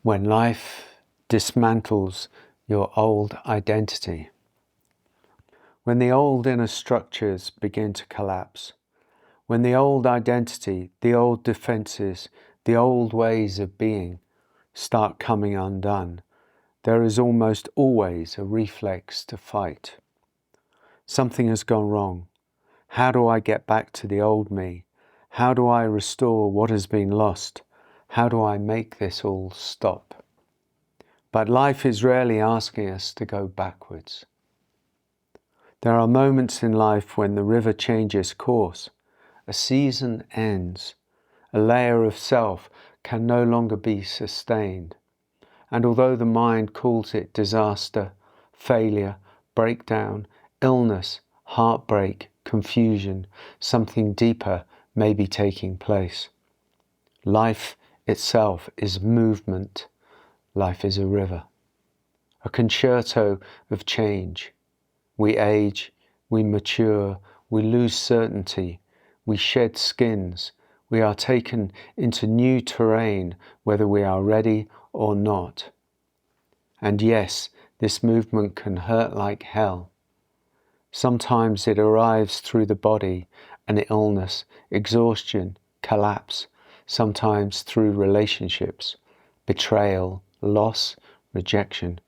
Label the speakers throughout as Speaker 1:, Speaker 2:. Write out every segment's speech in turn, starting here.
Speaker 1: when life dismantles your old identity. When the old inner structures begin to collapse, when the old identity, the old defenses, the old ways of being start coming undone, there is almost always a reflex to fight. Something has gone wrong. How do I get back to the old me? How do I restore what has been lost? How do I make this all stop? But life is rarely asking us to go backwards. There are moments in life when the river changes course, a season ends, a layer of self can no longer be sustained. And although the mind calls it disaster, failure, breakdown, illness, heartbreak, confusion, something deeper may be taking place. Life itself is movement. Life is a river, a concerto of change. We age, we mature, we lose certainty, we shed skins, we are taken into new terrain whether we are ready or not. And yes, this movement can hurt like hell. Sometimes it arrives through the body, an illness, exhaustion, collapse, sometimes through relationships, betrayal, loss, rejection,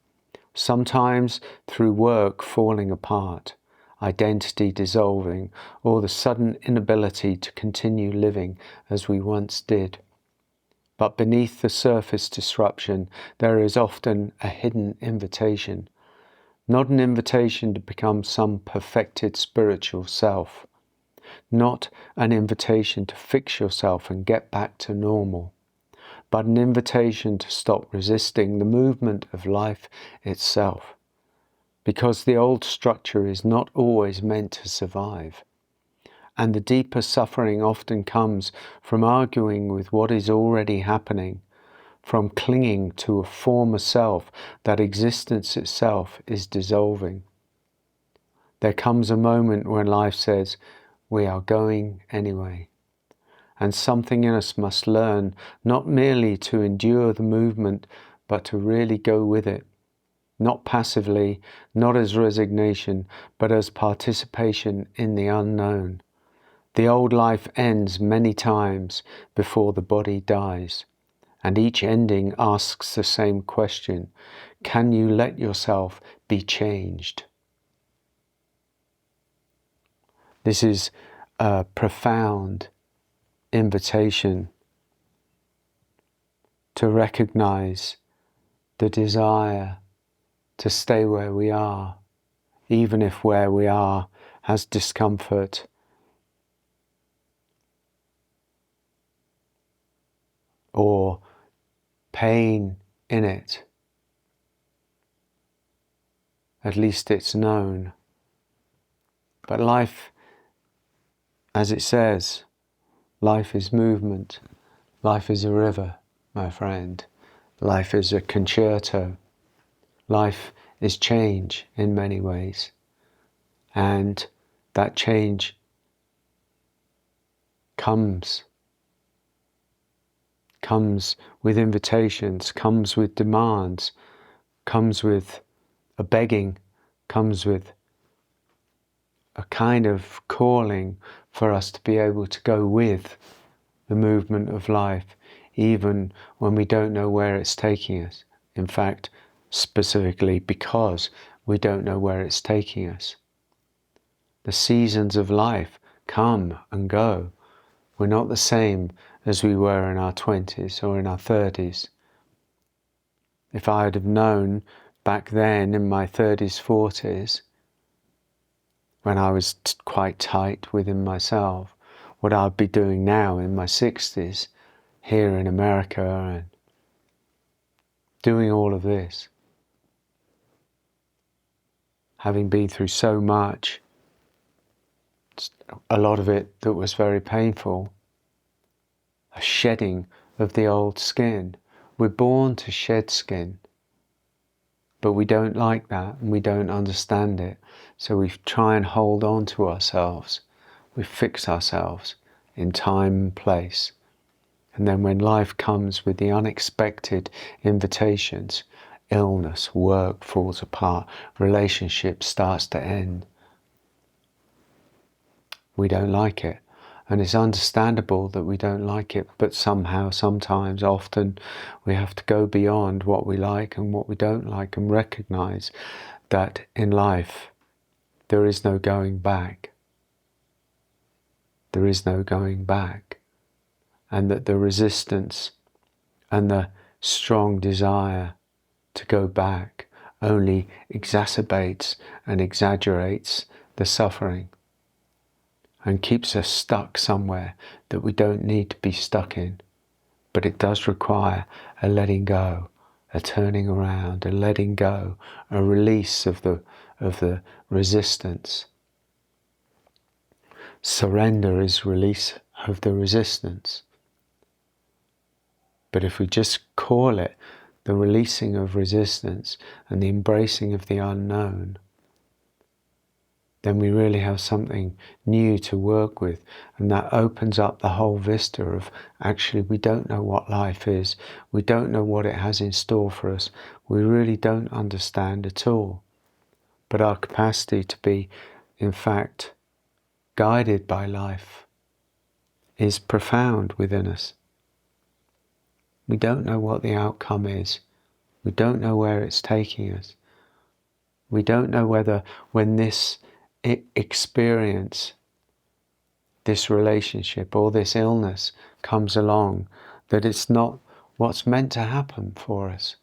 Speaker 1: sometimes through work falling apart, identity dissolving, or the sudden inability to continue living as we once did. But beneath the surface disruption, there is often a hidden invitation, not an invitation to become some perfected spiritual self, not an invitation to fix yourself and get back to normal, but an invitation to stop resisting the movement of life itself, because the old structure is not always meant to survive. And the deeper suffering often comes from arguing with what is already happening, from clinging to a former self that existence itself is dissolving. There comes a moment when life says, we are going anyway. And something in us must learn not merely to endure the movement, but to really go with it. Not passively, not as resignation, but as participation in the unknown. The old life ends many times before the body dies, and each ending asks the same question: can you let yourself be changed? This is a profound invitation to recognize the desire to stay where we are, even if where we are has discomfort, or pain in it. At least it's known. But life, as it says, life is movement. Life is a river, my friend. Life is a concerto. Life is change in many ways. And that change comes with invitations, comes with demands, comes with a begging, comes with a kind of calling for us to be able to go with the movement of life, even when we don't know where it's taking us. In fact, specifically because we don't know where it's taking us. The seasons of life come and go. We're not the same as we were in our 20s or in our 30s. If I had have known back then in my 30s, 40s, when I was quite tight within myself, what I'd be doing now in my 60s, here in America, and doing all of this, having been through so much, a lot of it that was very painful, a shedding of the old skin. We're born to shed skin, but we don't like that and we don't understand it. So we try and hold on to ourselves. We fix ourselves in time and place. And then when life comes with the unexpected invitations, illness, work falls apart, relationship starts to end, we don't like it. And it's understandable that we don't like it, but somehow, sometimes, often, we have to go beyond what we like and what we don't like and recognize that in life there is no going back. There is no going back. And that the resistance and the strong desire to go back only exacerbates and exaggerates the suffering and keeps us stuck somewhere that we don't need to be stuck in. But it does require a letting go, a turning around, a letting go, a release of the resistance. Surrender is release of the resistance. But if we just call it the releasing of resistance and the embracing of the unknown, then we really have something new to work with. And that opens up the whole vista of actually we don't know what life is. We don't know what it has in store for us. We really don't understand at all. But our capacity to be, in fact, guided by life is profound within us. We don't know what the outcome is. We don't know where it's taking us. We don't know whether when this experience, this relationship or this illness comes along, that it's not what's meant to happen for us.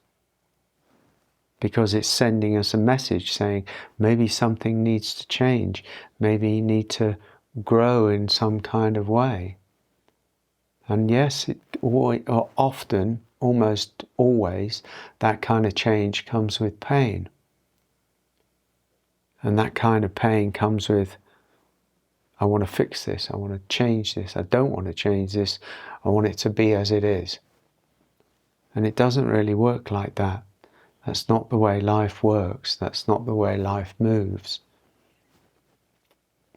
Speaker 1: Because it's sending us a message saying maybe something needs to change, maybe you need to grow in some kind of way. And yes, often, almost always, that kind of change comes with pain. And that kind of pain comes with, I want to fix this, I want to change this, I don't want to change this, I want it to be as it is. And it doesn't really work like that. That's not the way life works, that's not the way life moves.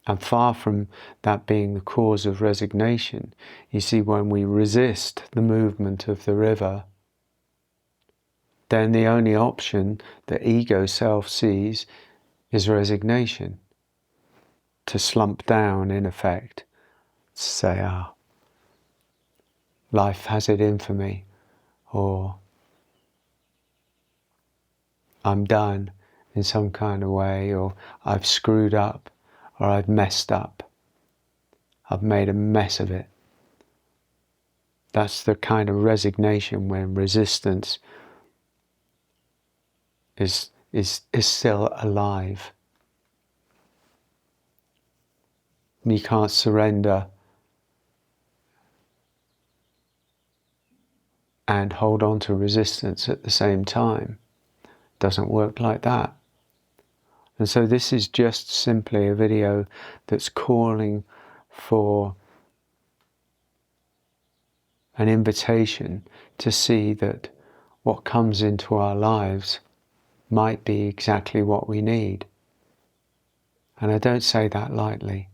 Speaker 1: And far from that being the cause of resignation, you see, when we resist the movement of the river, then the only option that ego self sees is resignation. To slump down, in effect, to say, life has it in for me, or I'm done in some kind of way, or I've screwed up, or I've messed up. I've made a mess of it. That's the kind of resignation when resistance is still alive. You can't surrender and hold on to resistance at the same time. It doesn't work like that. And so this is just simply a video that's calling for an invitation to see that what comes into our lives might be exactly what we need. And I don't say that lightly.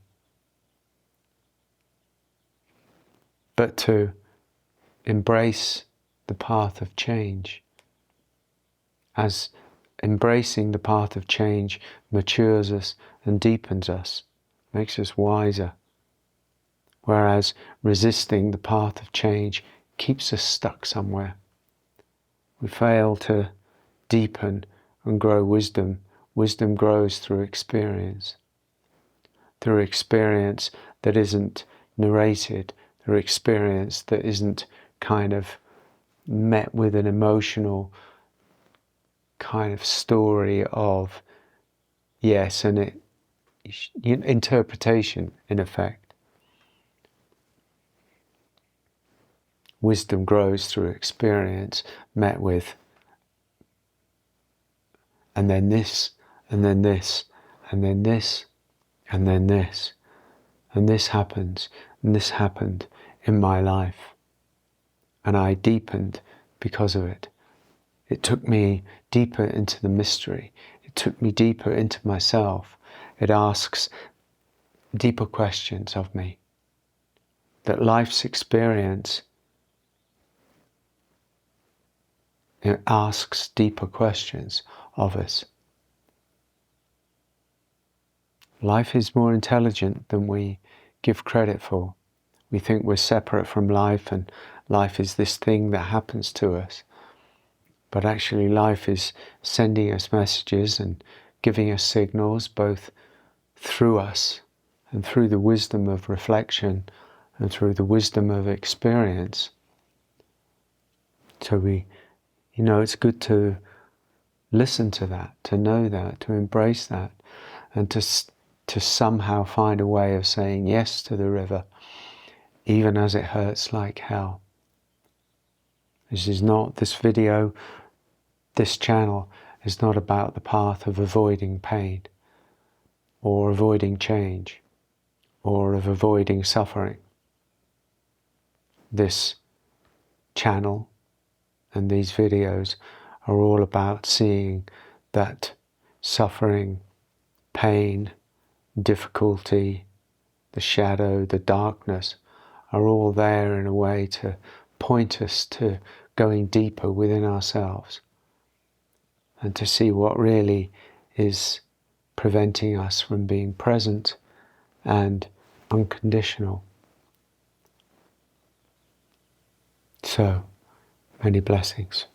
Speaker 1: But to embrace the path of change, as embracing the path of change matures us and deepens us, makes us wiser. Whereas resisting the path of change keeps us stuck somewhere. We fail to deepen and grow wisdom. Wisdom grows through experience that isn't narrated, through experience that isn't kind of met with an emotional kind of story of yes, and interpretation, in effect. Wisdom grows through experience met with and then this, and then this, and then this, and then this. And this happens, and this happened in my life. And I deepened because of it. It took me deeper into the mystery. It took me deeper into myself. It asks deeper questions of me. That life's experience It asks deeper questions of us. Life is more intelligent than we give credit for. We think we're separate from life, and life is this thing that happens to us. But actually life is sending us messages and giving us signals, both through us and through the wisdom of reflection and through the wisdom of experience. So it's good to listen to that, to know that, to embrace that, and to somehow find a way of saying yes to the river, even as it hurts like hell. This video, this channel is not about the path of avoiding pain, or avoiding change, or of avoiding suffering. This channel and these videos are all about seeing that suffering, pain, difficulty, the shadow, the darkness are all there in a way to point us to going deeper within ourselves and to see what really is preventing us from being present and unconditional. So, many blessings.